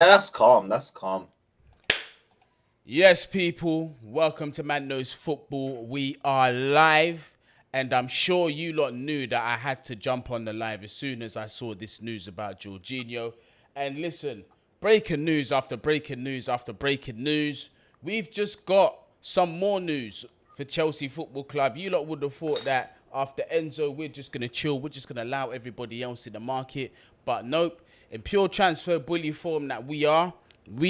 That's calm. That's calm. Yes, people, welcome to Man Knows Football. We are live, and I'm sure you lot knew that I had to jump on the live as soon as I saw this news about Jorginho. And listen, breaking news after breaking news after breaking news. We've just got some more news for Chelsea Football Club. You lot would have thought that after Enzo, we're just going to chill, we're just going to allow everybody else in the market. But nope, in pure transfer bully form that we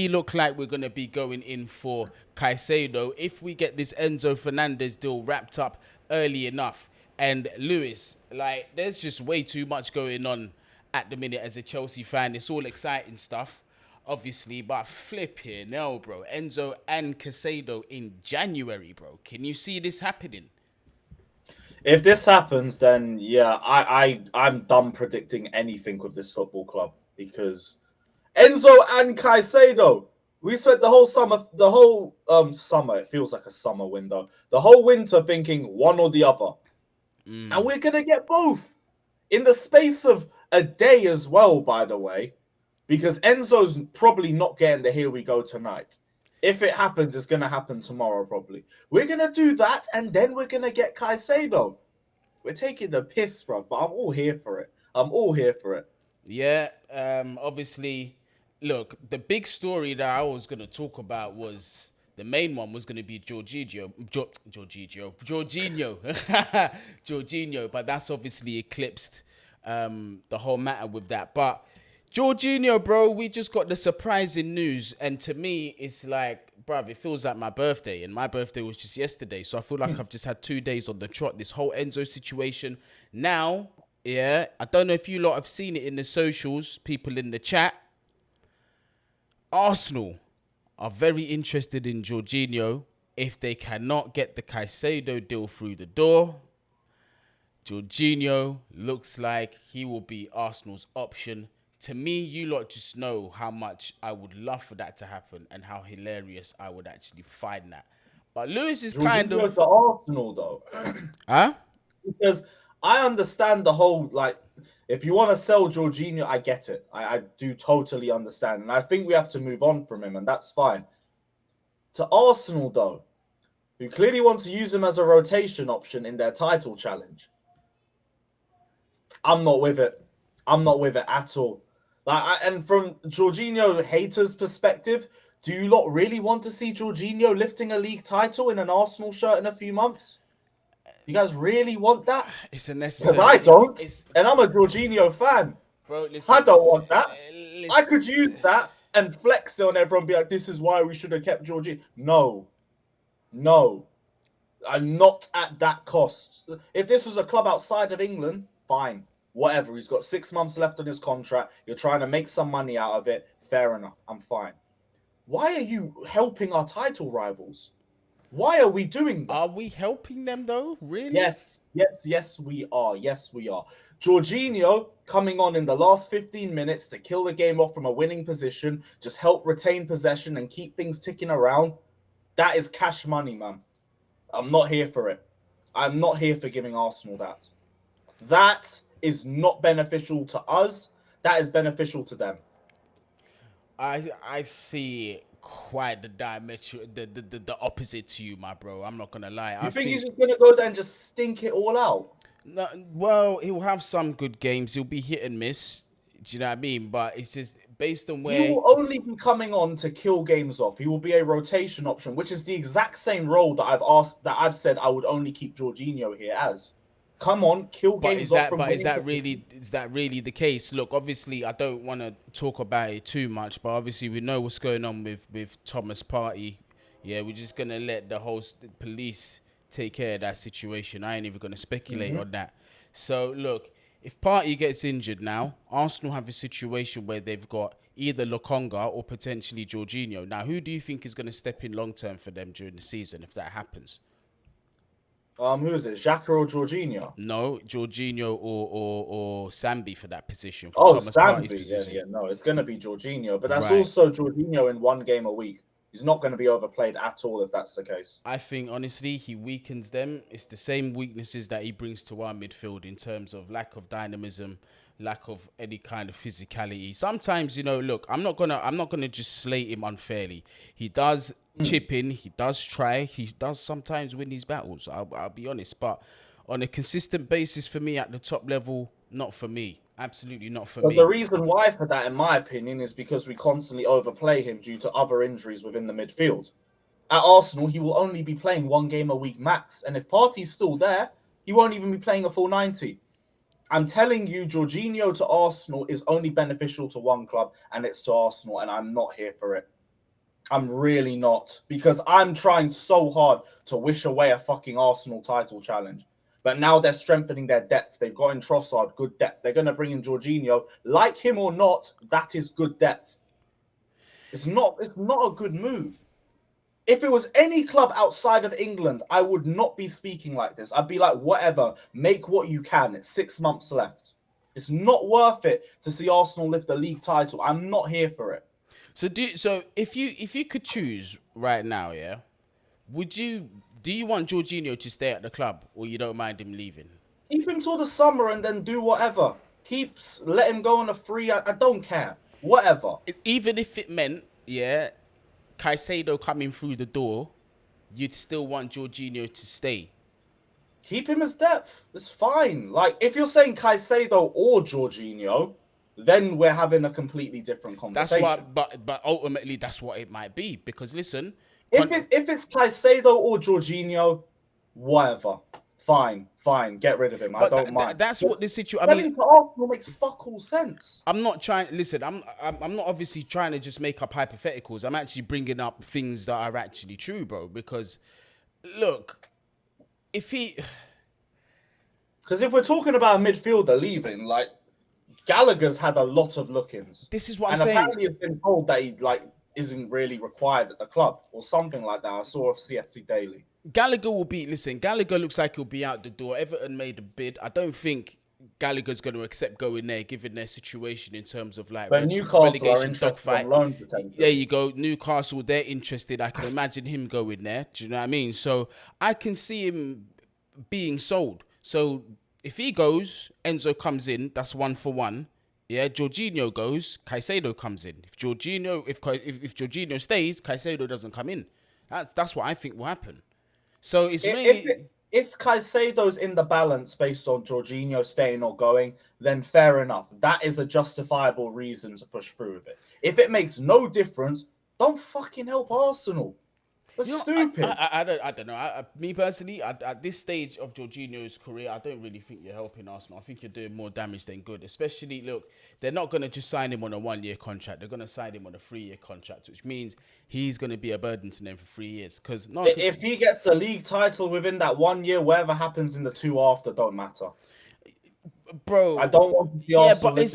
look like we're going to be going in for Caicedo if we get this Enzo Fernandez deal wrapped up early enough. And Lewis, like, there's just way too much going on at the minute as a Chelsea fan. It's all exciting stuff, obviously, but flip here now, bro. Enzo and Caicedo in January, bro. Can you see this happening? If this happens, then yeah, I'm done predicting anything with this football club because Enzo and Caicedo. We spent the whole summer. It feels like a summer window. The whole winter thinking one or the other, and we're gonna get both in the space of a day as well. By the way, because Enzo's probably not getting the here we go tonight. If it happens, it's gonna happen tomorrow probably. We're gonna do that, and then we're gonna get Caicedo. We're taking the piss, bro, but I'm all here for it. I'm all here for it. Yeah, obviously, look, the big story that I was going to talk about was the main one was going to be Jorginho, Jorginho, but that's obviously eclipsed the whole matter with that. But Jorginho, bro, we just got the surprising news, and to me, it's like, bruv, it feels like my birthday, and my birthday was just yesterday, so I feel like I've just had 2 days on the trot. This whole Enzo situation now. Yeah, I don't know if you lot have seen it in the socials, people in the chat. Arsenal are very interested in Jorginho. If they cannot get the Caicedo deal through the door, Jorginho looks like he will be Arsenal's option. To me, you lot just know how much I would love for that to happen and how hilarious I would actually find that. But Lewis is kind Jorginho of... to Arsenal though, Huh? because I understand the whole like. If you want to sell Jorginho, I get it. I do totally understand, and I think we have to move on from him, and that's fine. To Arsenal though, who clearly want to use him as a rotation option in their title challenge, I'm not with it. I'm not with it at all. And from Jorginho haters' perspective, do you lot really want to see Jorginho lifting a league title in an Arsenal shirt in a few months? You guys really want that? It's a Because necessary... I don't, It's... and I'm a Jorginho fan. Bro, I listen. don't want that. I Listen. could use that and flex it on everyone, be like, "This is why we should have kept Jorginho." No, no, I'm not at that cost. If this was a club outside of England, fine, whatever. He's got 6 months left on his contract. You're trying to make some money out of it. Fair enough. I'm fine. Why are you helping our title rivals? Why are we doing that? Are we helping them though? Really? Yes, yes, yes, we are. Yes, we are. Jorginho coming on in the last 15 minutes to kill the game off from a winning position, just help retain possession and keep things ticking around. That is cash money, man. I'm not here for it. I'm not here for giving Arsenal that. That is not beneficial to us. That is beneficial to them. I see quite the diametral, the opposite to you, my bro. I'm not gonna lie. I You think he's think... just going to go there and just stink it all out? No, well, he'll have some good games. He'll be hit and miss. Do you know what I mean? But it's just based on He where... will only be coming on to kill games off. He will be a rotation option, which is the exact same role that I've said I would only keep Jorginho here as. Come on, kill But games off from is winning that position. really the case? Look, obviously, I don't want to talk about it too much, but obviously we know what's going on with Thomas Partey. Yeah, we're just gonna let the whole police take care of that situation. I ain't even gonna speculate Mm-hmm. on that. So look, if Partey gets injured now, Arsenal have a situation where they've got either Lokonga or potentially Jorginho. Now, who do you think is gonna step in long term for them during the season if that happens? Who is it? Xhaka or Jorginho? No, Jorginho or Sambi for that position, for Oh, Thomas Partey's Stanby. Yeah, position. yeah. No, it's going to be Jorginho, but that's Right. also Jorginho in one game a week. He's not going to be overplayed at all if that's the case. I think honestly he weakens them. It's the same weaknesses that he brings to our midfield in terms of lack of dynamism, lack of any kind of physicality. Sometimes, look, I'm not gonna just slate him unfairly. He does chip in, he does try, he does sometimes win his battles. I'll be honest, but on a consistent basis for me at the top level, not for me. Absolutely not for But me. the reason why for that, in my opinion, is because we constantly overplay him due to other injuries within the midfield. At Arsenal, he will only be playing 1 game a week max. And if Partey's still there, he won't even be playing a full 90. I'm telling you, Jorginho to Arsenal is only beneficial to one club, and it's to Arsenal, and I'm not here for it. I'm really not. Because I'm trying so hard to wish away a fucking Arsenal title challenge. But now they're strengthening their depth. They've got in Trossard, good depth. They're going to bring in Jorginho. Like him or not, that is good depth. It's not a good move. If it was any club outside of England, I would not be speaking like this. I'd be like, whatever, make what you can. It's 6 months left. It's not worth it to see Arsenal lift the league title. I'm not here for it. So if you could choose right now, yeah, do you want Jorginho to stay at the club, or you don't mind him leaving? Keep him till the summer and then do whatever. Let him go on a free. I don't care. Whatever. Even if it meant, yeah, Caicedo coming through the door, you'd still want Jorginho to stay. Keep him as depth. It's fine. Like, if you're saying Caicedo or Jorginho, then we're having a completely different conversation. That's what, but ultimately that's what it might be. Because listen, if it's Caicedo or Jorginho, whatever. Fine. Get rid of him. I don't mind. That's what the situation. Selling to Arsenal makes fuck all sense. I'm not trying. Listen, I'm not obviously trying to just make up hypotheticals. I'm actually bringing up things that are actually true, bro. Because look, because if we're talking about a midfielder leaving, like Gallagher's had a lot of look-ins. This is what I'm saying. And apparently, has been told that he isn't really required at the club or something like that. I saw of CFC Daily. Gallagher looks like he'll be out the door. Everton made a bid. I don't think Gallagher's going to accept going there, given their situation in terms of like. But Newcastle are interested on loan potential. There you go, Newcastle. They're interested. I can imagine him going there. Do you know what I mean? So I can see him being sold. So if he goes, Enzo comes in. That's 1 for 1. Yeah, Jorginho goes, Caicedo comes in. If Jorginho stays, Caicedo doesn't come in. That's what I think will happen. So it's really. If Caicedo's in the balance based on Jorginho staying or going, then fair enough. That is a justifiable reason to push through with it. If it makes no difference, don't fucking help Arsenal. That's stupid. I don't know. Me personally, at this stage of Jorginho's career, I don't really think you're helping Arsenal. I think you're doing more damage than good. Especially, look, they're not going to just sign him on a 1-year contract. They're going to sign him on a 3-year contract, which means he's going to be a burden to them for 3 years. Because if he gets a league title within that 1 year, whatever happens in the 2 after, don't matter. Bro, I don't want to see Arsenal but it's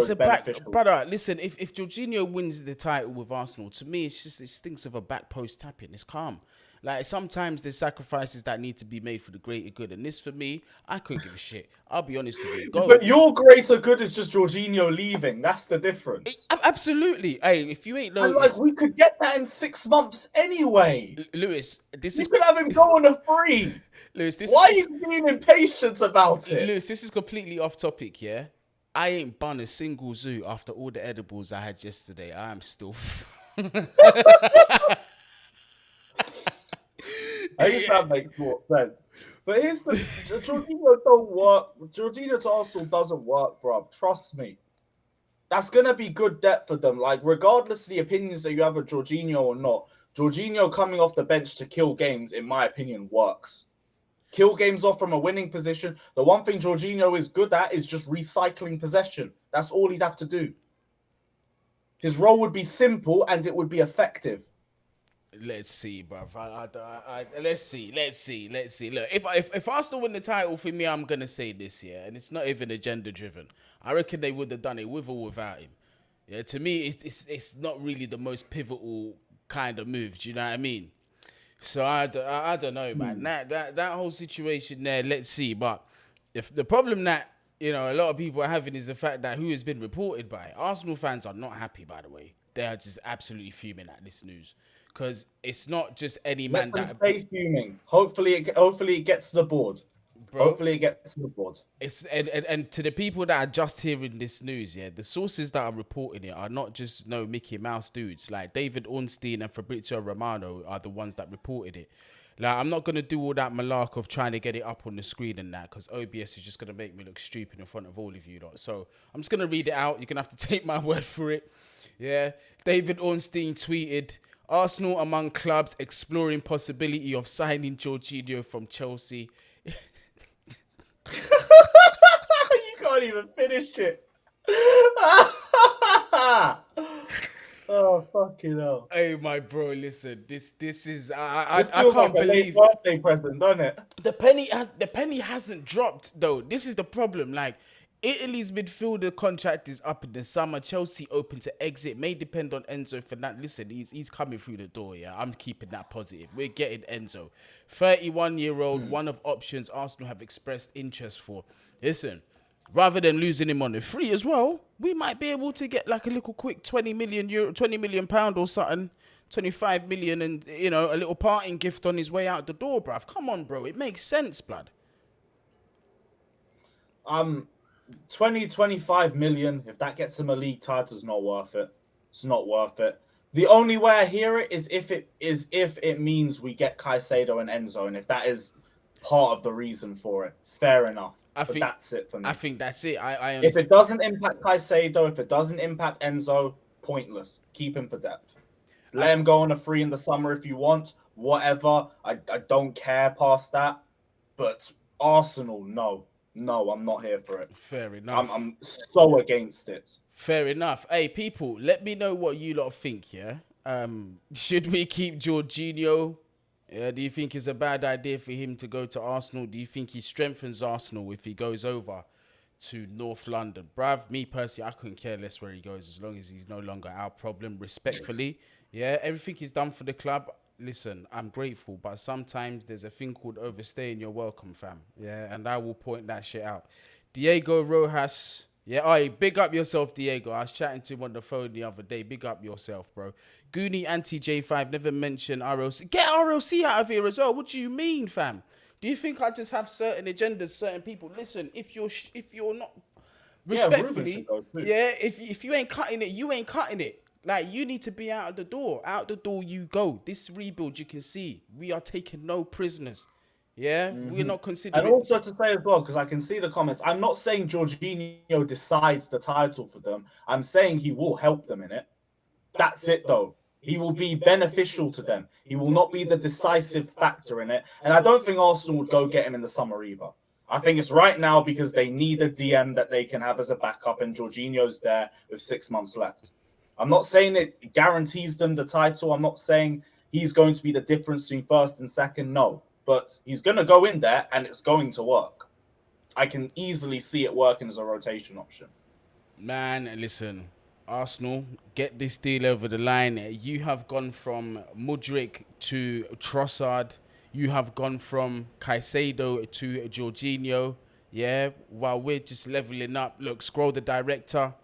a back, brother. Listen, if Jorginho wins the title with Arsenal, to me, it stinks of a back post tapping. It's calm. Like sometimes there's sacrifices that need to be made for the greater good, and this for me, I couldn't give a shit. I'll be honest with you. But your greater good is just Jorginho leaving. That's the difference. Absolutely. Hey, if you ain't know, we could get that in 6 months anyway. Lewis, you could have him go on a free. Lewis, why are you being impatient about it? Lewis, this is completely off topic, yeah? I ain't bun a single zoo after all the edibles I had yesterday. I am still... I guess that makes more sense. But here's the... Jorginho don't work. Jorginho to Arsenal doesn't work, bruv. Trust me. That's going to be good depth for them. Like, regardless of the opinions that you have of Jorginho or not, Jorginho coming off the bench to kill games, in my opinion, works. Kill games off from a winning position. The one thing Jorginho is good at is just recycling possession. That's all he'd have to do. His role would be simple and it would be effective. Let's see, bruv. Let's see. Look, if Arsenal win the title, for me, I'm gonna say this, yeah, and it's not even agenda driven. I reckon they would have done it with or without him. Yeah, to me, it's not really the most pivotal kind of move. Do you know what I mean? So I don't know, man. That whole situation there, let's see. But if the problem that a lot of people are having is the fact that who has been reported by Arsenal fans are not happy. By the way, they are just absolutely fuming at this news because it's not just any man that stay fuming. Hopefully it gets to the board. bro. Hopefully it gets on the board. It's and to the people that are just hearing this news, yeah, the sources that are reporting it are not just no Mickey Mouse dudes. Like David Ornstein and Fabrizio Romano are the ones that reported it. Like, I'm not gonna do all that malark of trying to get it up on the screen and that, because OBS is just gonna make me look stupid in front of all of you lot. So I'm just gonna read it out. You're gonna have to take my word for it. Yeah, David Ornstein tweeted, Arsenal among clubs exploring possibility of signing Jorginho from Chelsea. You can't even finish it. Oh, fucking hell. Hey, my bro, listen. This is This I feels can't like a late believe birthday present, doesn't it? the penny hasn't dropped though. This is the problem. Like, Italy's midfielder contract is up in the summer. Chelsea open to exit. May depend on Enzo for that. Listen, he's coming through the door. Yeah, I'm keeping that positive. We're getting Enzo, 31-year-old, one of options Arsenal have expressed interest for. Listen, rather than losing him on the free as well, we might be able to get like a little quick 20 million pound or something, 25 million, and you know, a little parting gift on his way out the door, bruv. Come on, bro. It makes sense, blood. 25 million. If that gets him a league title, it's not worth it. It's not worth it. The only way I hear it is if it means we get Caicedo and Enzo, and if that is part of the reason for it, fair enough. But that's it for me. I think that's it. I if it doesn't impact Caicedo, if it doesn't impact Enzo, pointless. Keep him for depth. Let him go on a free in the summer if you want. Whatever. I don't care past that. But Arsenal, no. No, I'm not here for it. Fair enough. I'm so against it. Fair enough. Hey, people, let me know what you lot think, yeah? Should we keep Jorginho? Do you think it's a bad idea for him to go to Arsenal? Do you think he strengthens Arsenal if he goes over to North London? Bruv, me personally, I couldn't care less where he goes as long as he's no longer our problem, respectfully. Yeah, everything he's done for the club, listen, I'm grateful, but sometimes there's a thing called overstaying your welcome, fam. Yeah, and I will point that shit out. Diego Rojas, yeah, oh, big up yourself, Diego. I was chatting to him on the phone the other day. Big up yourself, bro. Guni anti-J5 never mentioned RLC. Get RLC out of here as well. What do you mean, fam? Do you think I just have certain agendas, certain people? Listen, if you're not respectfully, yeah, if you ain't cutting it, you ain't cutting it. Like, you need to be out of the door. Out the door you go. This rebuild, you can see, we are taking no prisoners. Yeah, we're not considering. And also to say as well, because I can see the comments, I'm not saying Jorginho decides the title for them. I'm saying he will help them in it. That's it, though. He will be beneficial to them. He will not be the decisive factor in it. And I don't think Arsenal would go get him in the summer either. I think it's right now because they need a DM that they can have as a backup, and Jorginho's there with 6 months left. I'm not saying it guarantees them the title. I'm not saying he's going to be the difference between first and second. No. But he's going to go in there and it's going to work. I can easily see it working as a rotation option. Man, listen, Arsenal, get this deal over the line. You have gone from Mudryk to Trossard. You have gone from Caicedo to Jorginho. Yeah, while we're just leveling up. Look, scroll the director.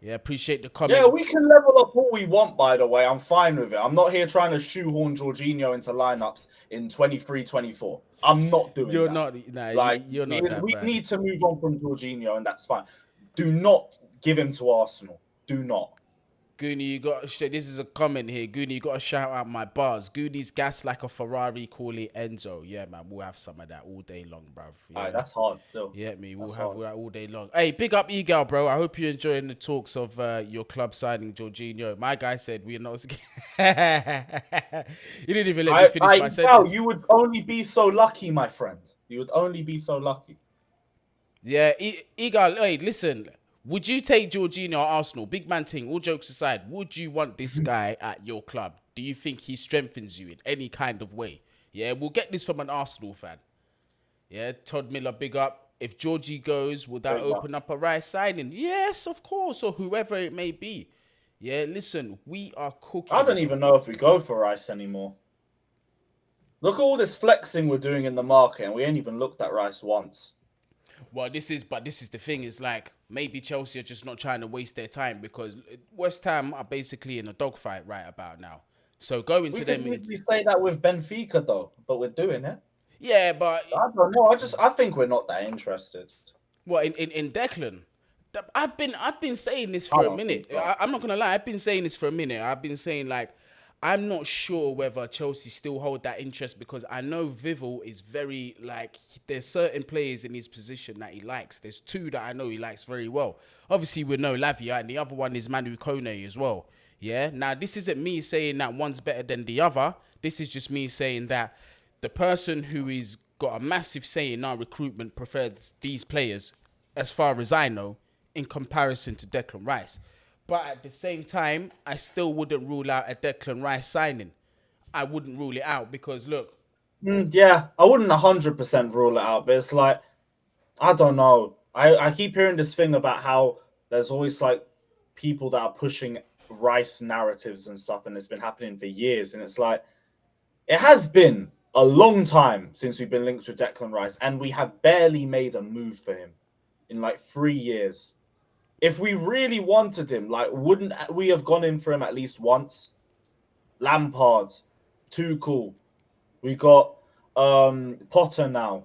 Yeah, appreciate the comment. Yeah, we can level up all we want, by the way. I'm fine with it. I'm not here trying to shoehorn Jorginho into lineups in 23-24. I'm not doing that. You're not that we bad. need to move on from Jorginho, and that's fine. Do not give him to Arsenal. Do not. Guni, you got this is a comment here. Guni, you got to shout out my bars. Guni's gas like a Ferrari, call it Enzo. Yeah, man, we'll have some of that all day long, bruv. Yeah. That's hard still. Yeah, we'll have that all day long. Hey, big up Egal, bro. I hope you're enjoying the talks of your club signing Jorginho. My guy said we're not. You didn't even let me finish my sentence. You would only be so lucky, my friend. You would only be so lucky. Yeah, Egal, hey, listen. Would you take Jorginho at Arsenal? Big man thing, all jokes aside, would you want this guy at your club? Do you think he strengthens you in any kind of way? Yeah, we'll get this from an Arsenal fan. Yeah, Todd Miller, big up. If Georgie goes, will that open up a Rice signing? Yes, of course, or whoever it may be. Yeah, listen, we are cooking. I don't even know if we go for Rice anymore. Look at all this flexing we're doing in the market, and we ain't even looked at Rice once. Well, this is the thing, is like, maybe Chelsea are just not trying to waste their time, because West Ham are basically in a dogfight right about now. So going to them... We could easily say that with Benfica, though, but we're doing it. Yeah, but I don't know. I think we're not that interested. what in Declan? I've been saying this I for a don't think minute. so. I'm not gonna lie. I've been saying this for a minute. I've been saying like, I'm not sure whether Chelsea still hold that interest because I know Vivel is very like. There's certain players in his position that he likes. There's two that I know he likes very well. Obviously, we know Lavia, and the other one is Manu Kone as well. Yeah. Now, this isn't me saying that one's better than the other. This is just me saying that the person who is got a massive say in our recruitment prefers these players, as far as I know, in comparison to Declan Rice. But at the same time, I still wouldn't rule out a Declan Rice signing. I wouldn't rule it out because look, Yeah, I wouldn't 100% rule it out, but it's like, I don't know. I keep hearing this thing about how there's always like people that are pushing Rice narratives and stuff, and it's been happening for years. And it's like, it has been a long time since we've been linked with Declan Rice, and we have barely made a move for him in like 3 years. If we really wanted him, like, wouldn't we have gone in for him at least once? Lampard, Tuchel, we got Potter now.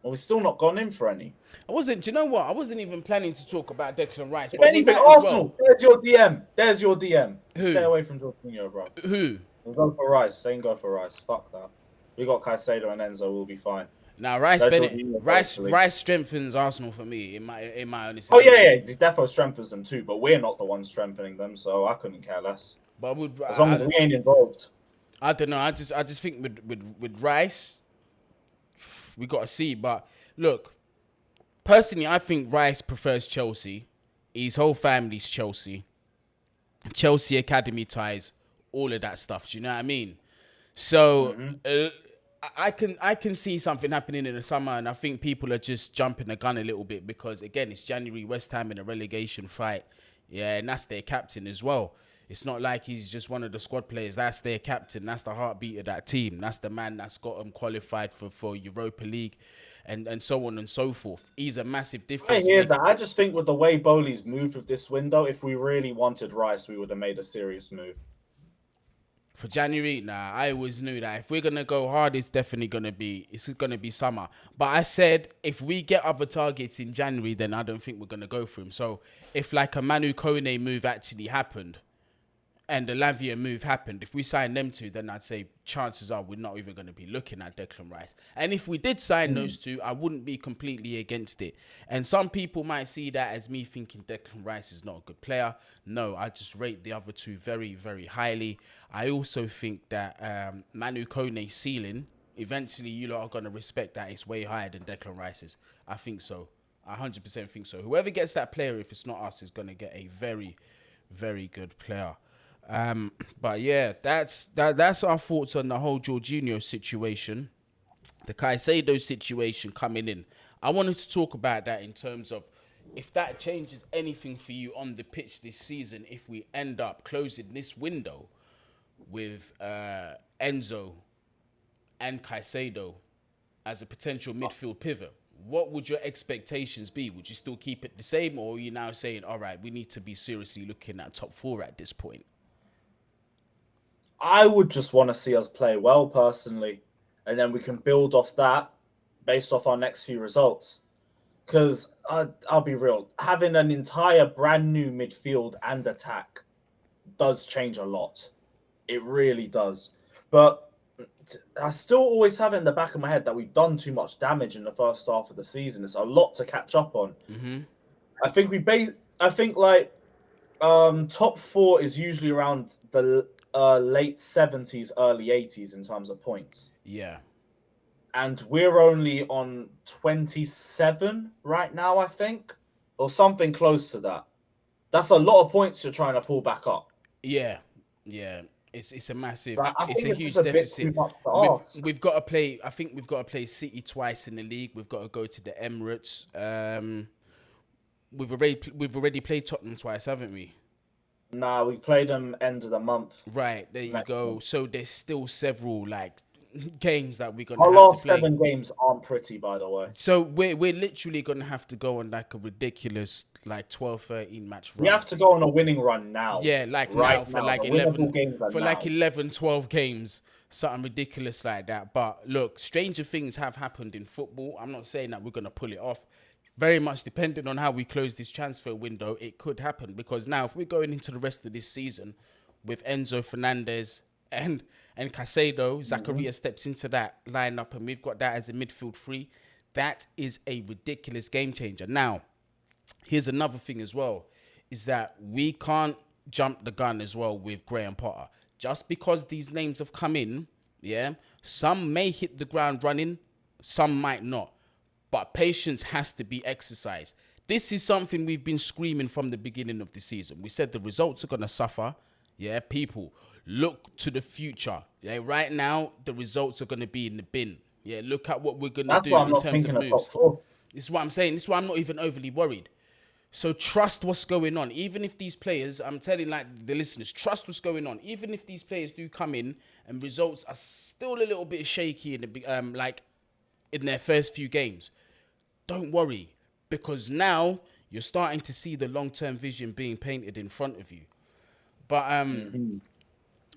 Well, we're still not gone in for any. I wasn't. Do you know what? I wasn't even planning to talk about Declan Rice, If but we anything, might as Arsenal, well. there's your DM. There's your DM. Who? Stay away from Jorginho, bro. Who? We'll go for Rice. They can go for Rice. Fuck that. We got Caicedo and Enzo. We'll be fine. Now Rice They're Bennett, Jorginho, Rice hopefully. Rice strengthens Arsenal for me in my honest Oh, opinion. yeah. He definitely strengthens them too, but we're not the ones strengthening them, so I couldn't care less. But would As long as we ain't involved. I don't know. I just think with Rice, we got to see. But look, personally, I think Rice prefers Chelsea. His whole family's Chelsea. Chelsea academy ties, all of that stuff. Do you know what I mean? So I can see something happening in the summer, and I think people are just jumping the gun a little bit because again, it's January, West Ham in a relegation fight. Yeah, and that's their captain as well. It's not like he's just one of the squad players. That's their captain. That's the heartbeat of that team. That's the man that's got them qualified for Europa League and so on and so forth. He's a massive I difference hear maker. that. I just think with the way Bowley's moved with this window, if we really wanted Rice, we would have made a serious move. For January, nah, I always knew that if we're gonna go hard, it's gonna be summer. But I said if we get other targets in January, then I don't think we're gonna go for him. So if like a Manu Kone move actually happened, and the Lavia move happened, if we sign them two, then I'd say chances are we're not even going to be looking at Declan Rice. And if we did sign those two, I wouldn't be completely against it. And some people might see that as me thinking Declan Rice is not a good player. No, I just rate the other two very, very highly. I also think that Manu Kone's ceiling, eventually you lot are going to respect that it's way higher than Declan Rice's. I think so. I 100% think so. Whoever gets that player, if it's not us, is going to get a very, very good player. But yeah, that's our thoughts on the whole Jorginho situation, the Caicedo situation coming in. I wanted to talk about that in terms of if that changes anything for you on the pitch this season. If we end up closing this window with Enzo and Caicedo as a potential midfield pivot, what would your expectations be? Would you still keep it the same, or are you now saying, all right, we need to be seriously looking at top four at this point? I would just want to see us play well, personally, and then we can build off that based off our next few results. Because I'll be real, having an entire brand new midfield and attack does change a lot. It really does. But I still always have it in the back of my head that we've done too much damage in the first half of the season. It's a lot to catch up on. Mm-hmm. I think like top four is usually around the late 70s, early 80s in terms of points. Yeah. And we're only on 27 right now, I think, or something close to that. That's a lot of points you're trying to pull back up. Yeah. Yeah. It's a massive, Like, it's a huge deficit. We've got to play. I think we've got to play City twice in the league. We've got to go to the Emirates. We've already played Tottenham twice, haven't we? Nah, we played them end of the month. Right, there you go. So there's still several, like, games that we're gonna Our have last to play. 7 games aren't pretty, by the way. So we're literally gonna have to go on like a ridiculous like 12, 13 match run. We have to go on a winning run now. Yeah, like right now for now. like The 11 winnable games are for now. like 11, 12 games, something ridiculous like that. But look, stranger things have happened in football. I'm not saying that we're gonna pull it off. Very much depending on how we close this transfer window, it could happen because now if we're going into the rest of this season with Enzo Fernandez and Caicedo, Zakaria steps into that lineup and we've got that as a midfield three, that is a ridiculous game changer. Now, here's another thing as well, is that we can't jump the gun as well with Graham Potter. Just because these names have come in, yeah, some may hit the ground running, some might not. But patience has to be exercised. This is something we've been screaming from the beginning of the season. We said the results are going to suffer. Yeah, people, look to the future. Yeah, right now, the results are going to be in the bin. Yeah, look at what we're going to do why I'm in not terms thinking of of moves. top 4. This is what I'm saying. This is why I'm not even overly worried. So trust what's going on. Even if these players, I'm telling like the listeners, trust what's going on. Even if these players do come in and results are still a little bit shaky in the like in their first few games, don't worry, because now you're starting to see the long-term vision being painted in front of you. But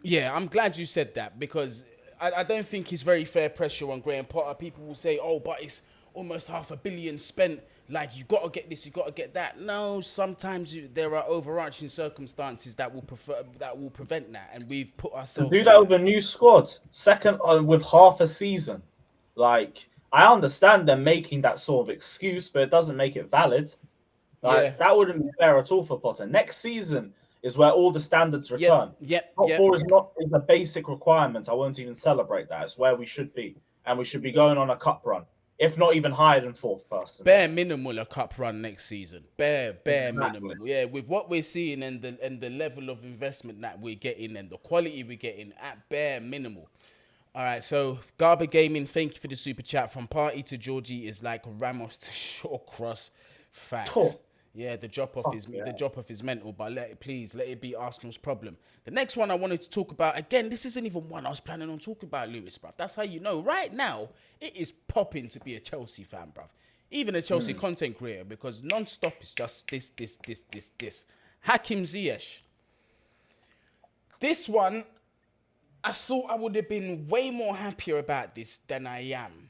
yeah, I'm glad you said that because I don't think it's very fair pressure on Graham Potter. People will say, oh, but it's almost $500 million spent. Like, you got to get this, you got to get that. No, sometimes there are overarching circumstances that will prevent that, and we've put ourselves. Do that with a new squad, second with half a season. Like, I understand them making that sort of excuse, but it doesn't make it valid. Like, that wouldn't be fair at all for Potter. Next season is where all the standards return. Top 4 is a basic requirement. I won't even celebrate that. It's where we should be, and we should be going on a cup run. If not even higher than 4th person. Bare minimal a cup run next season. Bare minimal. Yeah, with what we're seeing and the level of investment that we're getting and the quality we're getting at bare minimal. All right, so Garber Gaming, thank you for the super chat. From Party to Georgie is like Ramos to Shawcross. Facts. Yeah, the drop off is mental, but please let it be Arsenal's problem. The next one I wanted to talk about, again, this isn't even one I was planning on talking about, Lewis, bruv. That's how you know. Right now, it is popping to be a Chelsea fan, bruv. Even a Chelsea content creator, because non-stop is just this. Hakim Ziyech. This one, I thought I would have been way more happier about this than I am,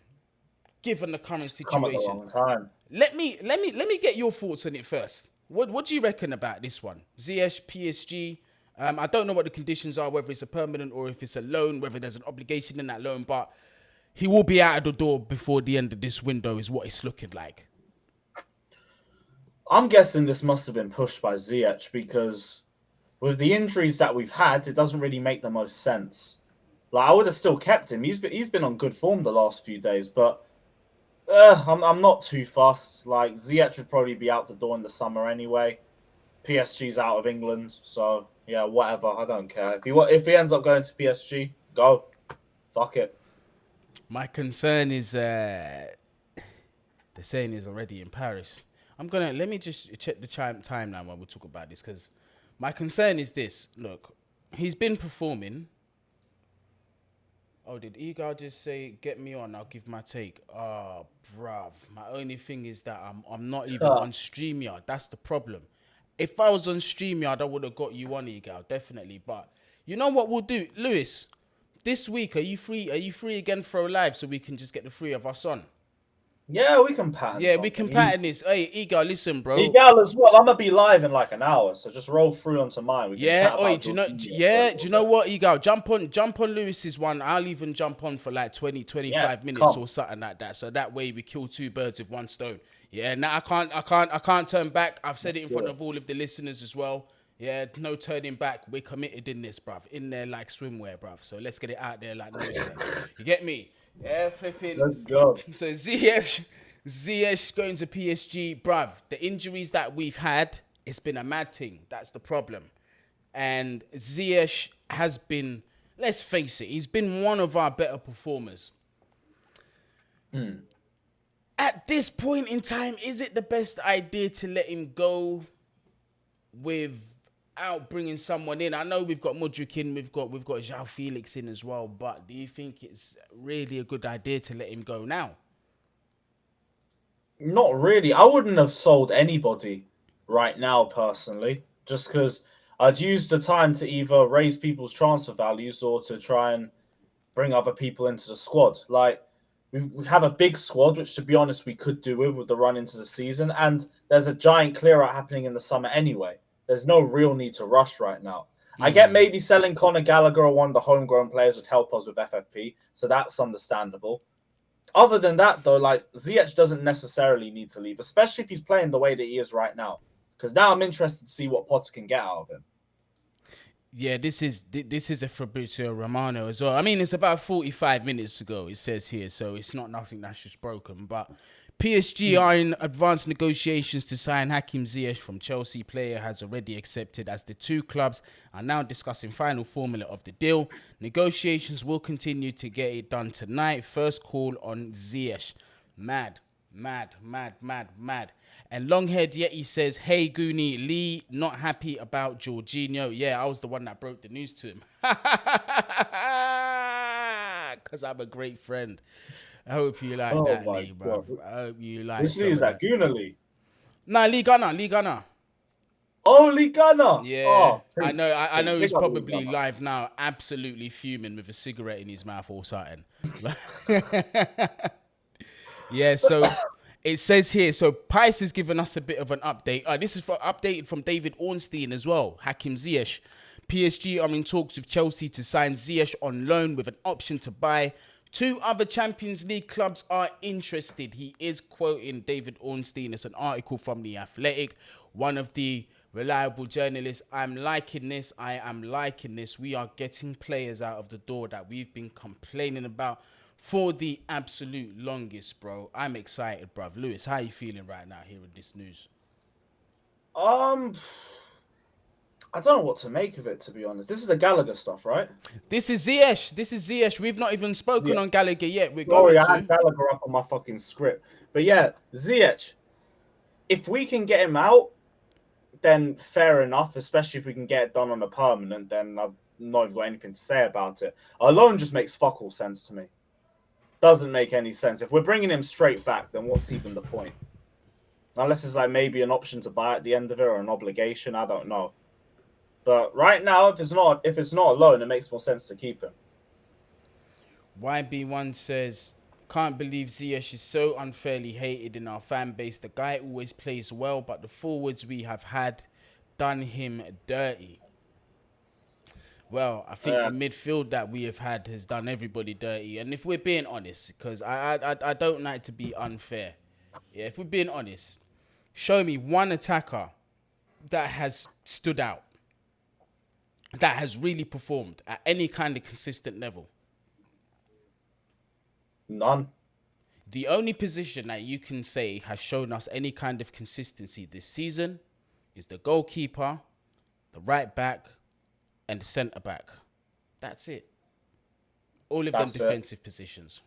given the current situation. Come at the wrong time. Let me get your thoughts on it first. What do you reckon about this one? Ziyech, PSG. I don't know what the conditions are, whether it's a permanent or if it's a loan, whether there's an obligation in that loan, but he will be out of the door before the end of this window is what it's looking like. I'm guessing this must have been pushed by Ziyech because with the injuries that we've had, it doesn't really make the most sense. Like, I would have still kept him. He's been on good form the last few days, but I'm not too fussed. Like, Ziyech would probably be out the door in the summer anyway. PSG's out of England, so yeah, whatever. I don't care. If he ends up going to PSG, go. Fuck it. My concern is the saying is already in Paris. Let me just check the timeline while we talk about this, because my concern is this. Look, he's been performing. Oh, did Egal just say, get me on, I'll give my take? Oh, bruv. My only thing is that I'm not even on StreamYard. That's the problem. If I was on StreamYard, I would have got you on, Egal, definitely. But you know what we'll do? Lewis, this week, are you free? Are you free again for a live so we can just get the three of us on? Yeah, we can pattern. Yeah, we can pattern this. Hey, Egal, listen, bro. Egal as well. I'm gonna be live in like an hour, so just roll through onto mine. We can chat about do you know what, Egal? Jump on Lewis's one. I'll even jump on for like 20-25 minutes or something like that. So that way we kill two birds with one stone. Yeah, now I can't turn back. I've said it in front of all of the listeners as well. Yeah, no turning back. We're committed in this, bruv. In there like swimwear, bruv. So let's get it out there like noise. You get me? Yeah, flipping. Let's go. So Ziyech going to PSG, bruv. The injuries that we've had, it's been a mad thing. That's the problem. And Ziyech has been, let's face it, he's been one of our better performers. At this point in time, is it the best idea to let him go with out bringing someone in? I know we've got Mudryk in, we've got João Felix in as well, but do you think it's really a good idea to let him go now? Not really. I wouldn't have sold anybody right now, personally, just because I'd use the time to either raise people's transfer values or to try and bring other people into the squad. Like, we have a big squad, which, to be honest, we could do with the run into the season. And there's a giant clear out happening in the summer anyway. There's no real need to rush right now. I get maybe selling Conor Gallagher or one of the homegrown players would help us with FFP, so that's understandable. Other than that, though, like, Ziyech doesn't necessarily need to leave, especially if he's playing the way that he is right now. Because now I'm interested to see what Potter can get out of him. Yeah, this is a Fabrizio Romano as well. I mean, it's about 45 minutes ago, it says here, so it's not nothing that's just broken. But PSG are in advanced negotiations to sign Hakim Ziyech from Chelsea. Player has already accepted, as the two clubs are now discussing final formula of the deal. Negotiations will continue to get it done tonight. First call on Ziyech. Mad. And Longhead Yeti says, hey, Guni, Lee not happy about Jorginho. Yeah, I was the one that broke the news to him. Because I'm a great friend. I hope you like that, Lee, bro. I hope you like Which Lee is that? Guna Lee? Nah, Lee Gunner. Oh, Lee Gunner. Yeah, oh, I know he's probably live now, absolutely fuming with a cigarette in his mouth or something. Yeah, so it says here, so Pice has given us a bit of an update. This is updated from David Ornstein as well. Hakim Ziyech. PSG are in talks with Chelsea to sign Ziyech on loan with an option to buy. 2 other Champions League clubs are interested. He is quoting David Ornstein. It's an article from The Athletic. One of the reliable journalists. I am liking this. We are getting players out of the door that we've been complaining about for the absolute longest, bro. I'm excited, bruv. Lewis, how are you feeling right now hearing this news? I don't know what to make of it, to be honest. This is the Gallagher stuff, right? This is Ziyech. We've not even spoken on Gallagher yet. Sorry, I had Gallagher up on my fucking script. But yeah, Ziyech, if we can get him out, then fair enough, especially if we can get it done on a permanent, then I've not even got anything to say about it. A loan just makes fuck all sense to me. Doesn't make any sense. If we're bringing him straight back, then what's even the point? Unless it's like maybe an option to buy at the end of it or an obligation, I don't know. But right now, if it's not a loan, it makes more sense to keep him. YB1 says, can't believe Ziyech is so unfairly hated in our fan base. The guy always plays well, but the forwards we have had done him dirty. Well, I think the midfield that we have had has done everybody dirty. And if we're being honest, because I don't like to be unfair. Yeah, if we're being honest, show me one attacker that has stood out, that has really performed at any kind of consistent level. None. The only position that you can say has shown us any kind of consistency this season is the goalkeeper, the right back, and the centre back. That's it. All of them defensive positions.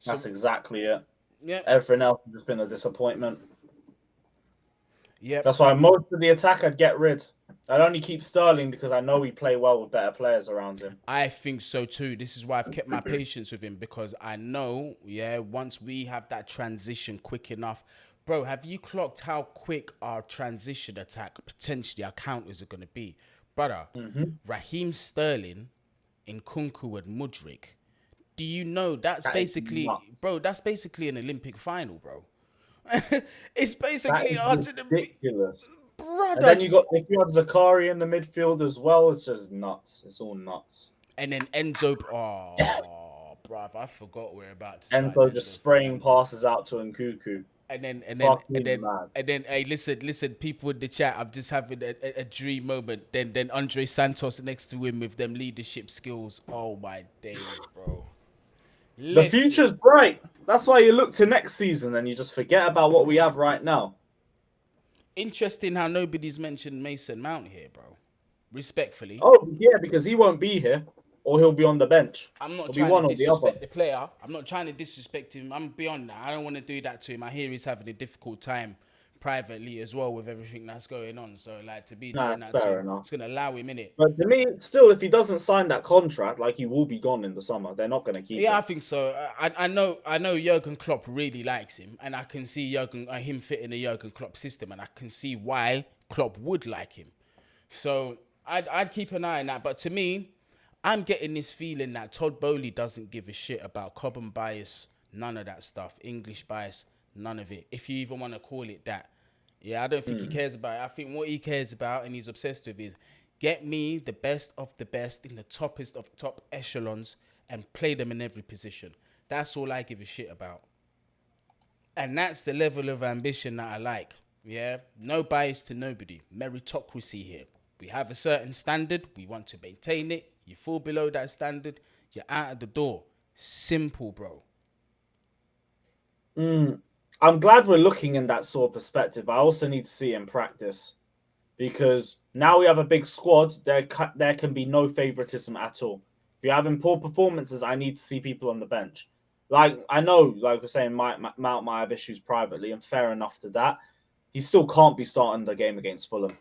That's exactly it. Yeah. Everything else has just been a disappointment. Yeah. That's why most of the attack I'd get rid. I'd only keep Sterling because I know we play well with better players around him. I think so too. This is why I've kept my patience with him, because I know, once we have that transition quick enough. Bro, have you clocked how quick our transition attack, potentially our counters, are going to be? Brother, Raheem Sterling, Nkunku and Mudryk. Do you know that's basically an Olympic final, bro. It's basically ridiculous. Brother. And then if you have Zakari in the midfield as well, it's just nuts. It's all nuts. And then Enzo, bruv, I forgot we're about to. Enzo just spraying passes out to Nkunku. And then, hey, listen, people in the chat, I'm just having a dream moment. Then Andre Santos next to him with them leadership skills. Oh my days, bro. The future's bright. That's why you look to next season and you just forget about what we have right now. Interesting how nobody's mentioned Mason Mount here, bro. Respectfully. Oh, yeah, because he won't be here. Or he'll be on the bench. I'm not trying to disrespect the player. I'm not trying to disrespect him. I'm beyond that. I don't want to do that to him. I hear he's having a difficult time privately as well with everything that's going on. So like to be Nah, doing that's that fair too, enough. it's gonna allow him in it. But to me, still, if he doesn't sign that contract, like he will be gone in the summer. They're not going to keep Yeah, I him. think so. I know Jurgen Klopp really likes him, and I can see him fit in the Jurgen Klopp system, and I can see why Klopp would like him. So I'd keep an eye on that. But to me, I'm getting this feeling that Todd Bowley doesn't give a shit about Cobham bias, none of that stuff, English bias, none of it. If you even want to call it that. Yeah, I don't think he cares about it. I think what he cares about and he's obsessed with is get me the best of the best in the toppest of top echelons and play them in every position. That's all I give a shit about. And that's the level of ambition that I like. Yeah, no bias to nobody. Meritocracy here. We have a certain standard. We want to maintain it. You fall below that standard, you're out of the door. Simple, bro. I'm glad we're looking in that sort of perspective. I also need to see it in practice because now we have a big squad. There can be no favoritism at all. If you're having poor performances, I need to see people on the bench. Like I know, like we're saying, Mount might have issues privately, and fair enough to that. He still can't be starting the game against Fulham.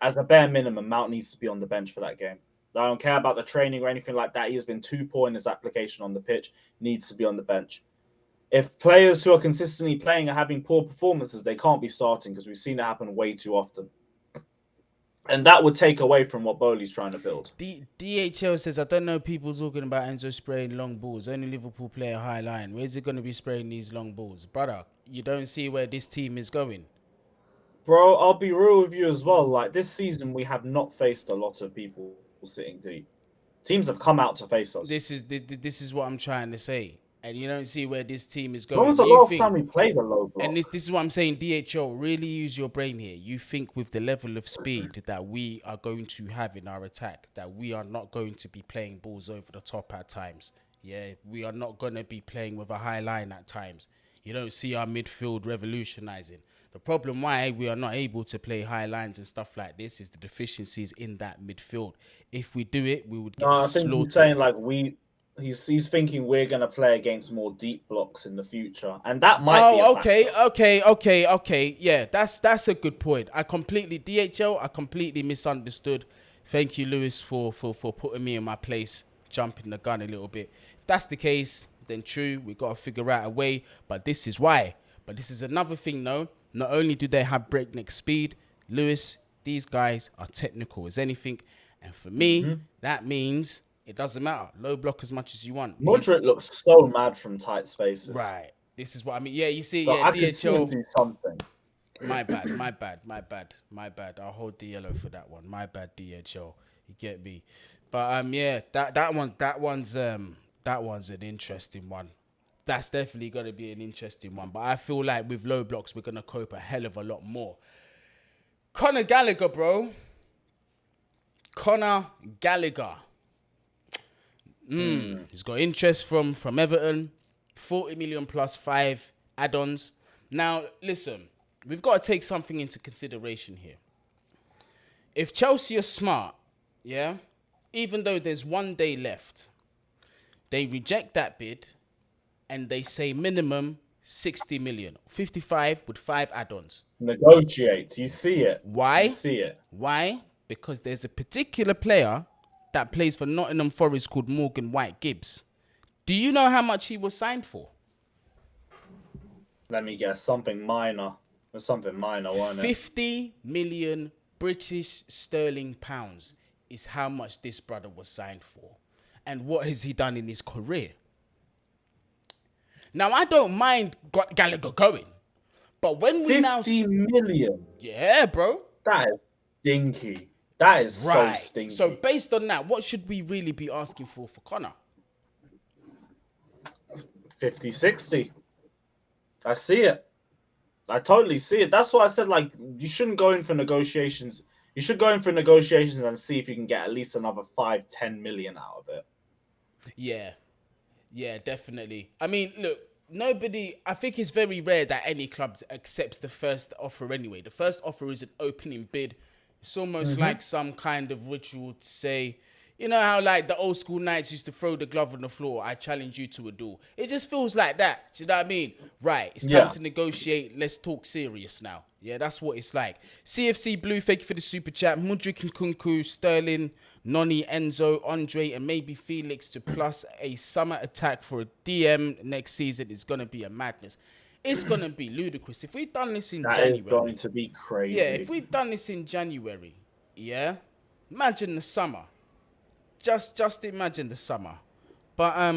As a bare minimum, Mount needs to be on the bench for that game. I don't care about the training or anything like that. He has been too poor in his application on the pitch. Needs to be on the bench. If players who are consistently playing are having poor performances, they can't be starting because we've seen it happen way too often. And that would take away from what Bowley's trying to build. DHL says, I don't know people talking about Enzo spraying long balls. Only Liverpool play a high line. Where's it going to be spraying these long balls? Brother, you don't see where this team is going. Bro, I'll be real with you as well. Like this season, we have not faced a lot of people sitting deep. Teams have come out to face us. This is what I'm trying to say. And you don't see where this team is When going. was the last time we played a low block? And this is what I'm saying, DHL, really use your brain here. You think with the level of speed that we are going to have in our attack, that we are not going to be playing balls over the top at times. Yeah, we are not going to be playing with a high line at times. You don't see our midfield revolutionizing. The problem why we are not able to play high lines and stuff like this is the deficiencies in that midfield. If we do it, we would get I think slaughtered. he's saying like he's thinking we're gonna play against more deep blocks in the future, and that might be a factor. Okay. Yeah, that's a good point. I completely misunderstood. Thank you, Lewis, for putting me in my place, jumping the gun a little bit. If that's the case, then true, we got to figure out a way. But this is why. But this is another thing, though. Not only do they have breakneck speed, Lewis, these guys are technical as anything. And for me, that means it doesn't matter. Low block as much as you want. Modric looks so mad from tight spaces. Right. This is what I mean. Yeah, you see, But yeah, I could see him DHL. do something. My bad. I'll hold the yellow for that one. My bad, DHL. You get me. But yeah, that one's an interesting one. That's definitely gonna be an interesting one. But I feel like with low blocks, we're gonna cope a hell of a lot more. Conor Gallagher, bro. Conor Gallagher. He's got interest from Everton. 40 million plus 5 add-ons. Now, listen, we've got to take something into consideration here. If Chelsea are smart, yeah, even though there's 1 day left, they reject that bid and they say minimum 60 million. 55 with 5 add-ons. Negotiate. You see it. Why? You see it. Why? Because there's a particular player that plays for Nottingham Forest called Morgan White-Gibbs. Do you know how much he was signed for? Let me guess. Something minor. It was something minor, wasn't it? 50 million British sterling pounds is how much this brother was signed for. And what has he done in his career? Now, I don't mind Gallagher going. But when we 50 million. Yeah, bro. That is stinky. That is so stinky. So based on that, what should we really be asking for Connor? 50, 60. I see it. I totally see it. That's why I said, like, you shouldn't go in for negotiations. You should go in for negotiations and see if you can get at least another 5-10 million out of it. Yeah, definitely. I mean, look, I think it's very rare that any club accepts the first offer anyway. The first offer is an opening bid. It's almost like some kind of ritual to say, You know how like the old school knights used to throw the glove on the floor. I challenge you to a duel. It just feels like that. Do you know what I mean? Right. It's time to negotiate. Let's talk serious now. Yeah, that's what it's like. CFC Blue, thank you for the super chat. Mudryk and Kunku, Sterling, Noni, Enzo, Andre, and maybe Felix to plus a summer attack for a DM next season is gonna be a madness. It's gonna be ludicrous. If we've done this in January, that is going to be crazy. yeah, if we've done this in January, yeah, imagine the summer. Just imagine the summer. But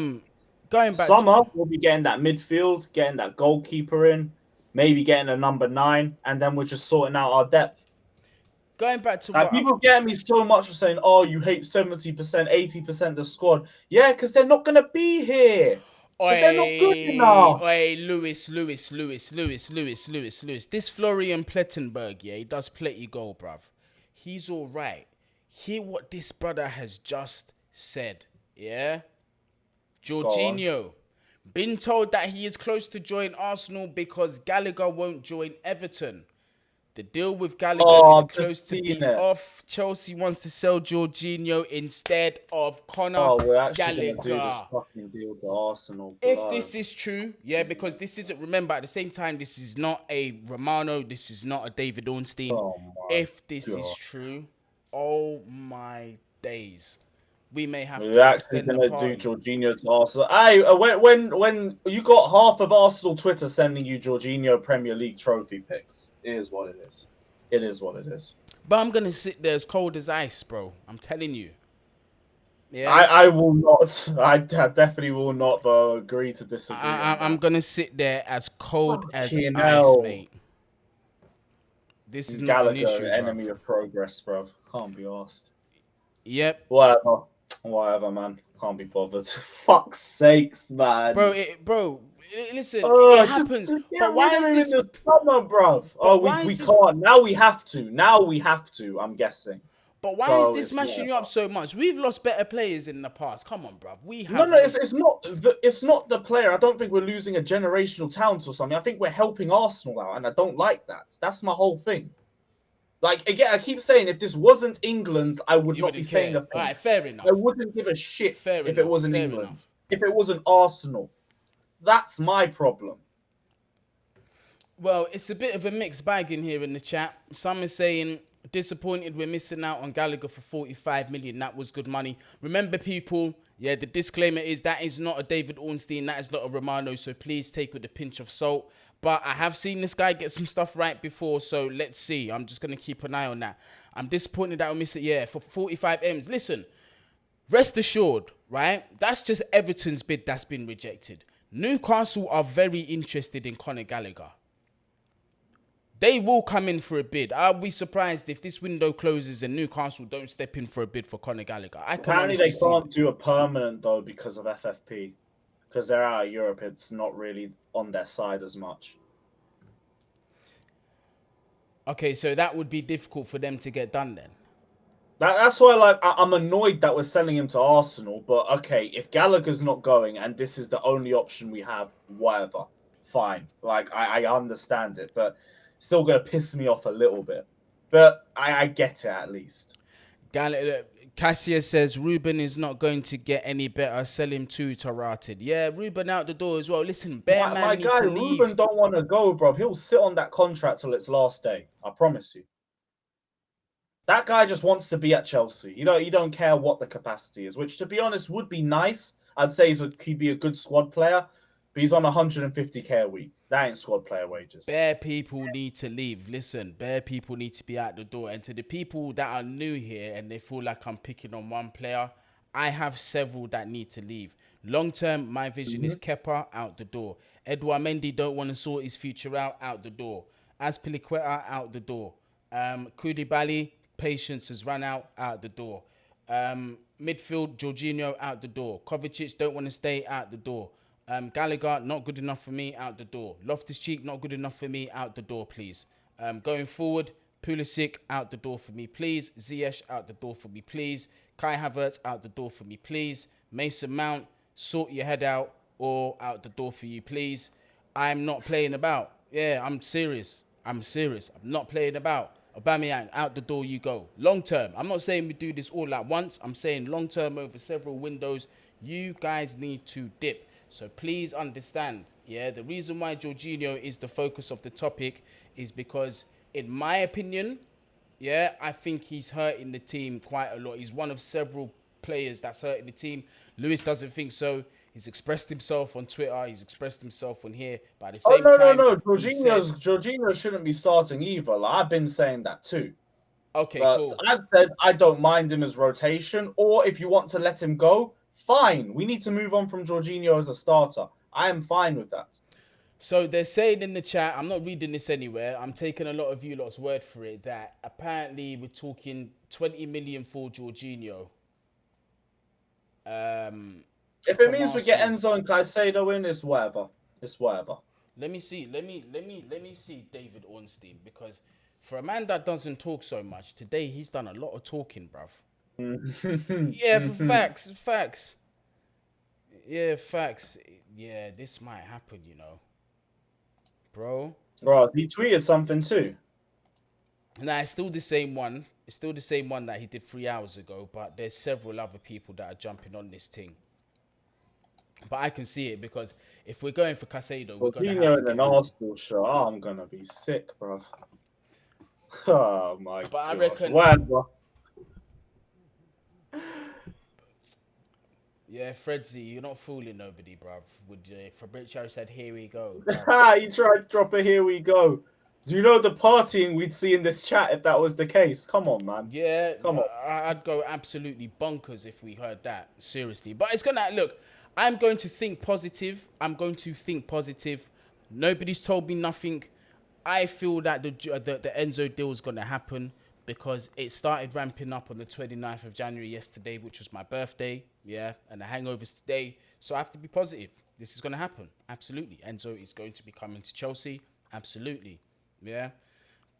going back we'll be getting that midfield, getting that goalkeeper in, maybe getting a number 9, and then we're just sorting out our depth. Going back to what people get me so much for saying, "Oh, you hate 70%, 80% of the squad." Yeah, because they're not gonna be here. Because they're not good enough. Lewis. This Florian Plettenberg, yeah, he does plenty goal, bruv. He's all right. Hear what this brother has just said, yeah? Jorginho, been told that he is close to join Arsenal because Gallagher won't join Everton. The deal with Gallagher is close to be off. Chelsea wants to sell Jorginho instead of Conor we're actually Gallagher. Going to do this fucking deal to Arsenal. If this is true, yeah, because this isn't, remember, at the same time, this is not a Romano, this is not a David Ornstein. If this is true, oh my days. We may have We're actually going to do Jorginho to Arsenal. When you got half of Arsenal Twitter sending you Jorginho Premier League trophy picks, it is what it is. It is what it is. But I'm going to sit there as cold as ice, bro. I'm telling you. Yeah. I will not. I definitely will not, but I agree to disagree. I'm going to sit there as cold as ice, mate. This is Gallagher, not an issue, enemy of progress, bro. Can't be asked. Yep. Whatever, man. Can't be bothered. Fuck's sakes, man. Bro, listen, it happens. But why is this in the summer, bro? We can't. Now we have to. I'm guessing. But why is this smashing you up so much? We've lost better players in the past. Come on, bruv. We have. No, it's not the player. I don't think we're losing a generational talent or something. I think we're helping Arsenal out, and I don't like that. That's my whole thing. Like, again, I keep saying, if this wasn't England, I would not be saying a thing. All right, fair enough. I wouldn't give a shit if it wasn't England. If it wasn't Arsenal. That's my problem. Well, it's a bit of a mixed bag in here in the chat. Some are saying, disappointed we're missing out on Gallagher for 45 million. That was good money. Remember, people, yeah, the disclaimer is that is not a David Ornstein. That is not a Romano. So please take with a pinch of salt. But I have seen this guy get some stuff right before. So let's see. I'm just going to keep an eye on that. I'm disappointed that we missed it. Yeah, for 45 M's. Listen, rest assured, right? That's just Everton's bid that's been rejected. Newcastle are very interested in Conor Gallagher. They will come in for a bid. I'll be surprised if this window closes and Newcastle don't step in for a bid for Conor Gallagher. Apparently they can't do a permanent, though, because of FFP. Because they're out of Europe, it's not really on their side as much. Okay, so that would be difficult for them to get done then. That's why, I'm annoyed that we're selling him to Arsenal. But, okay, if Gallagher's not going and this is the only option we have, whatever. Fine. I understand it. But still going to piss me off a little bit. But I get it, at least. Cassius says, Ruben is not going to get any better. Sell him to Tarated. Yeah, Ruben out the door as well. Listen, my guy, Ruben don't want to go, bro. He'll sit on that contract till its last day. I promise you. That guy just wants to be at Chelsea. You don't care what the capacity is, which, to be honest, would be nice. I'd say he'd be a good squad player, but he's on 150k a week. That ain't squad player wages. Bare people need to leave. Listen, bare people need to be out the door. And to the people that are new here and they feel like I'm picking on one player, I have several that need to leave. Long term, my vision is Kepa out the door. Edouard Mendy don't want to sort his future out the door. Azpilicueta out the door. Koulibaly, patience has run out the door. Midfield, Jorginho out the door. Kovacic don't want to stay out the door. Gallagher, not good enough for me, out the door. Loftus-Cheek, not good enough for me, out the door, please. Going forward, Pulisic, out the door for me, please. Ziyech, out the door for me, please. Kai Havertz, out the door for me, please. Mason Mount, sort your head out, or out the door for you, please. I'm not playing about. Yeah, I'm serious. I'm not playing about. Aubameyang, out the door you go. Long term. I'm not saying we do this all at once. I'm saying long term over several windows. You guys need to dip. So please understand, yeah, the reason why Jorginho is the focus of the topic is because, in my opinion, yeah, I think he's hurting the team quite a lot. He's one of several players that's hurting the team. Lewis doesn't think so. He's expressed himself on Twitter. He's expressed himself on here. But at the Oh same no, time, he said, Jorginho shouldn't be starting either. Like, I've been saying that too. okay, But cool. I've said I don't mind him as rotation, or if you want to let him go, fine. We need to move on from Jorginho as a starter. I am fine with that. So they're saying in the chat, I'm not reading this anywhere, I'm taking a lot of you lot's word for it, that apparently we're talking 20 million for Jorginho. If it means we get Enzo and Caicedo in, it's whatever. It's whatever. Let me see David Ornstein, because for a man that doesn't talk so much, today he's done a lot of talking, bruv. Yeah, facts. Yeah, facts. Yeah, this might happen, you know. Bro, he tweeted something too. Nah, it's still the same one. It's still the same one that he did 3 hours ago, but there's several other people that are jumping on this thing. But I can see it, because if we're going for Caicedo, we're going to have to get an Arsenal shirt. Oh, I'm gonna be sick, bro. Oh my god. I reckon. Whatever. Yeah, Fredzy, you're not fooling nobody, bruv. Fabrizio said, "Here we go." He tried to drop a "here we go." Do you know the partying we'd see in this chat if that was the case? Come on, man. Yeah, come on. I'd go absolutely bonkers if we heard that. Seriously, but it's gonna look. I'm going to think positive. Nobody's told me nothing. I feel that the Enzo deal is gonna happen, because it started ramping up on the 29th of January yesterday, which was my birthday, yeah, and the hangovers today. So I have to be positive. This is going to happen. Absolutely. Enzo is going to be coming to Chelsea. Absolutely. Yeah.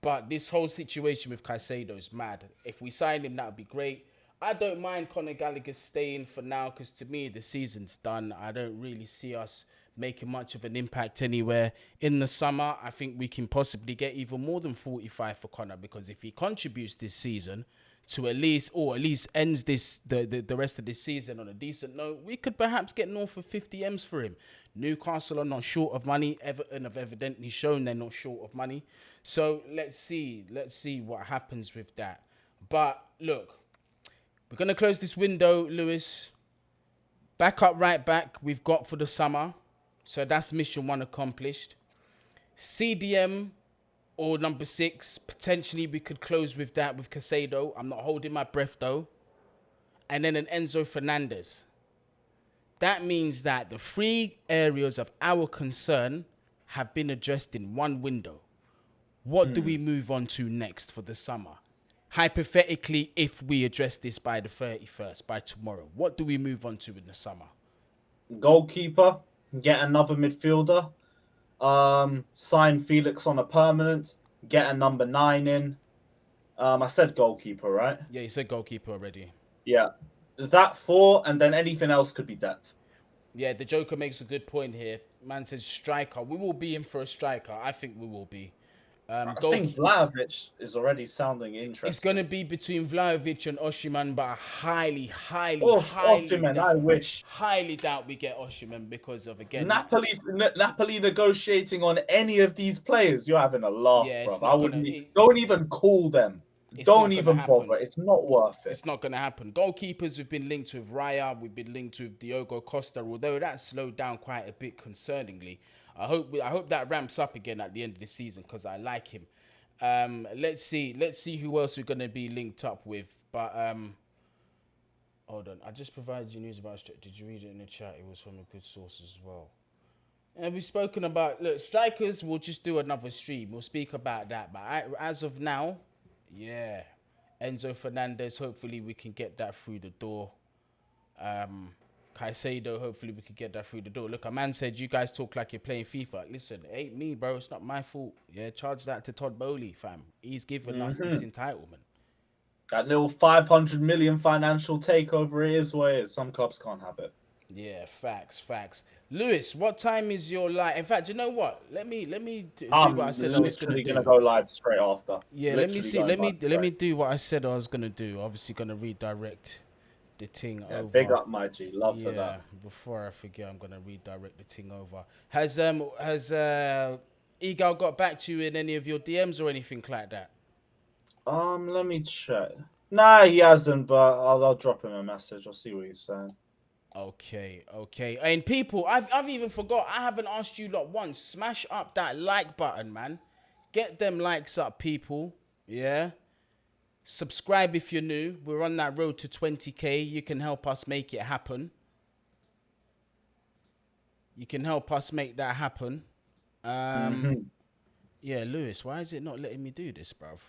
But this whole situation with Caicedo is mad. If we sign him, that would be great. I don't mind Conor Gallagher staying for now, because to me, the season's done. I don't really see us making much of an impact anywhere. In the summer, I think we can possibly get even more than 45 for Conor, because if he contributes this season to at least ends the rest of this season on a decent note, we could perhaps get north of 50 M's for him. Newcastle are not short of money. Everton have evidently shown they're not short of money. So let's see what happens with that. But look, we're going to close this window, Lewis. Backup right back we've got for the summer. So that's mission 1 accomplished. CDM or number 6. Potentially we could close with that with Caicedo. I'm not holding my breath though. And then an Enzo Fernandez. That means that the 3 areas of our concern have been addressed in one window. What do we move on to next for the summer? Hypothetically, if we address this by the 31st, by tomorrow, what do we move on to in the summer? Goalkeeper, get another midfielder, sign Felix on a permanent, get a number 9 in. I said goalkeeper, right? Yeah, you said goalkeeper already. Yeah. That 4, and then anything else could be depth. Yeah, the Joker makes a good point here. Man says striker. We will be in for a striker. I think we will be. I think Vlahovic is already sounding interesting. It's going to be between Vlahovic and Osimhen, but I highly Osimhen, I wish. Highly doubt we get Osimhen, because of, again, Napoli negotiating on any of these players. You're having a laugh, bro. I wouldn't. Don't even call them. Don't even bother. It's not worth it. It's not going to happen. Goalkeepers, we've been linked with Raya. We've been linked with Diogo Costa, although that slowed down quite a bit concerningly. I hope that ramps up again at the end of the season, because I like him. Let's see who else we're going to be linked up with. But hold on. I just provided you news about. Did you read it in the chat? It was from a good source as well. And we've spoken about, look, strikers. We'll just do another stream. We'll speak about that. But as of now, yeah, Enzo Fernandez. Hopefully we can get that through the door. Caicedo, hopefully we could get that through the door. Look, a man said, you guys talk like you're playing FIFA. Listen, it ain't me, bro. It's not my fault. Yeah, charge that to Todd Bowley, fam. He's given us this entitlement. That little 500 million financial takeover is what it is. Some clubs can't have it. Yeah, facts. Lewis, what time is your live? In fact, you know what? Let me do what I I'm said I was gonna literally gonna do. go live straight after. Yeah, let me Literally see. going Let live me let straight. me do what I said I was gonna do. Obviously, gonna redirect the thing Yeah, big over. up my G. Love for Yeah, that. before I forget, I'm gonna redirect the thing over. Has Egal got back to you in any of your DMs or anything like that? Let me check. Nah, he hasn't, but I'll drop him a message. I'll see what he's saying. Okay. And people, I've even forgot. I haven't asked you lot once. Smash up that like button, man. Get them likes up, people. Yeah. Subscribe if you're new. We're on that road to 20k. You can help us make it happen. You can help us make that happen. Mm-hmm. Yeah, Lewis, why is it not letting me do this, bruv?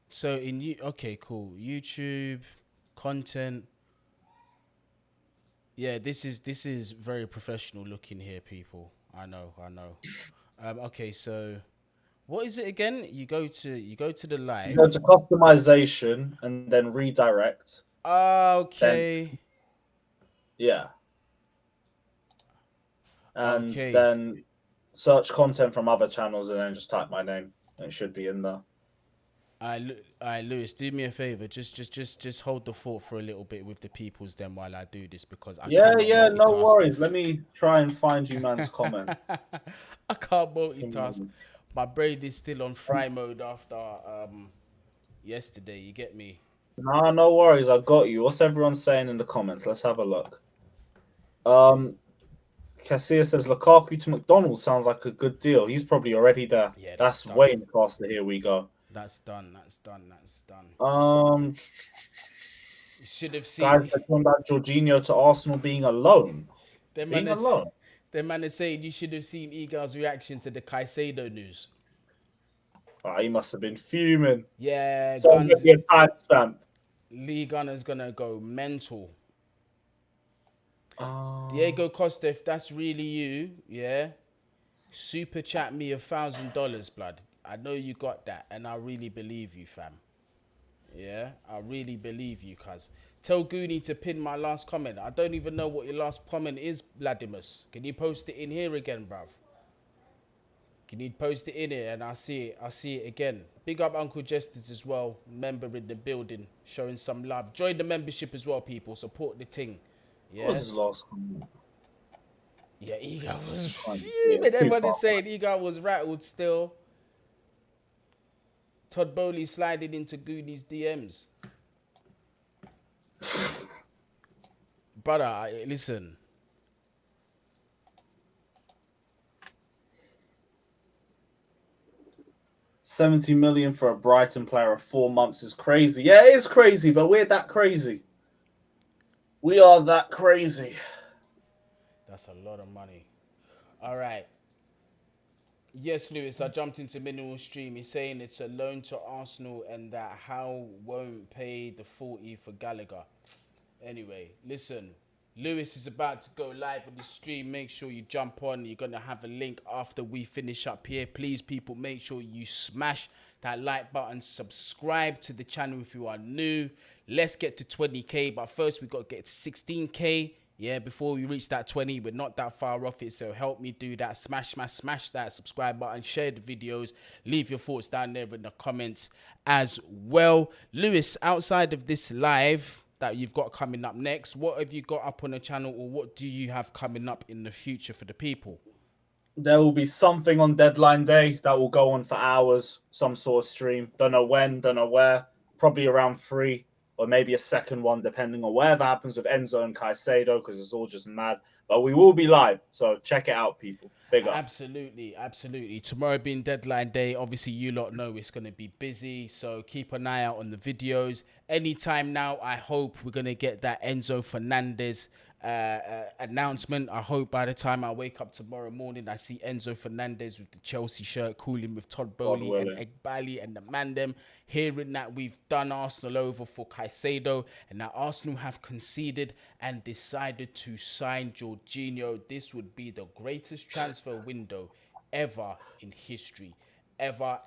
So in you, okay, cool. YouTube content. Yeah, this is very professional looking here, people. I know. Okay, so what is it again? You go to the You go live. to customization and then redirect. Then Okay. yeah, and Okay. then search content from other channels and then just type my name. It should be in there. I Lewis, do me a favor. Just hold the fort for a little bit with the peoples then while I do this because I Yeah, cannot yeah, no multitask. worries. Let me try and find you man's comments. I can't Give me multitask. one sec. My brain is still on fry mode after yesterday. You get me? Nah, no worries. I got you. What's everyone saying in the comments? Let's have a look. Um, Cassia says Lukaku to McDonald's sounds like a good deal. He's probably already there. Yeah, that's That's done. way faster. Here we go. That's done. That's done. That's done. Um, You should have seen guys are talking about Jorginho to Arsenal being alone. the man Being is alone. the man is saying you should have seen Egal's reaction to the Caicedo news. Ah, he must have been fuming. Yeah, Someone get me a timestamp. Lee Gunner's gonna go mental. Uh, Diego Costa, if that's really you, yeah, super chat me $1,000, blood. I know you got that, and I really believe you, fam. Yeah, I really believe you, cuz. Tell Guni to pin my last comment. I don't even know what your last comment is, Vladimus. Can you post it in here again, bruv? Can you post it in here and I see it again. Big up Uncle Jesters as well, member in the building, showing some love. Join the membership as well, people. Support the ting. what was Yeah? his last comment? Yeah, Ego was I can't see it. fuming. It's too Everyone far is saying Ego was rattled still. Todd Bowley sliding into Goonies DMs. Brother, listen. 70 million for a Brighton player of 4 months is crazy. Yeah, it is crazy, but we're that crazy. We are that crazy. That's a lot of money. All right. Yes, Lewis, I jumped into Mineral Stream. He's saying it's a loan to Arsenal and that Howe won't pay the 40 for Gallagher. Anyway, listen. Lewis is about to go live on the stream. Make sure you jump on. You're going to have a link after we finish up here. Please, people, make sure you smash that like button. Subscribe to the channel if you are new. Let's get to 20k. But first, we've got to get to 16k. Yeah, before we reach that 20, we're not that far off it. So help me do that. Smash that subscribe button. Share the videos. Leave your thoughts down there in the comments as well. Lewis, outside of this live that you've got coming up next, what have you got up on the channel or what do you have coming up in the future for the people? There will be something on deadline day that will go on for hours, some sort of stream. Don't know when, don't know where. Probably around 3 or maybe a second one, depending on whatever happens with Enzo and Caicedo, because it's all just mad. But we will be live, so check it out, people. Big up. Absolutely. Tomorrow being deadline day, obviously you lot know it's going to be busy, so keep an eye out on the videos. Anytime now, I hope we're going to get that Enzo Fernandez announcement. I hope by the time I wake up tomorrow morning, I see Enzo Fernandez with the Chelsea shirt, cooling with Todd God Bowley and willing. Egbali and the Mandem, hearing that we've done Arsenal over for Caicedo and that Arsenal have conceded and decided to sign Jorginho. This would be the greatest transfer window ever in history. Ever.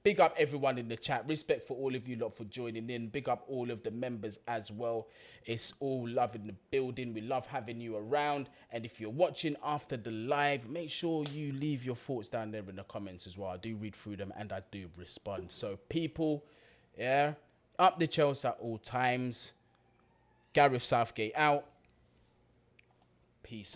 Big up everyone in the chat. Respect for all of you lot for joining in. Big up all of the members as well. It's all love in the building. We love having you around. And if you're watching after the live, make sure you leave your thoughts down there in the comments as well. I do read through them and I do respond. So people, yeah, up the Chelsea at all times. Gareth Southgate out. Peace out.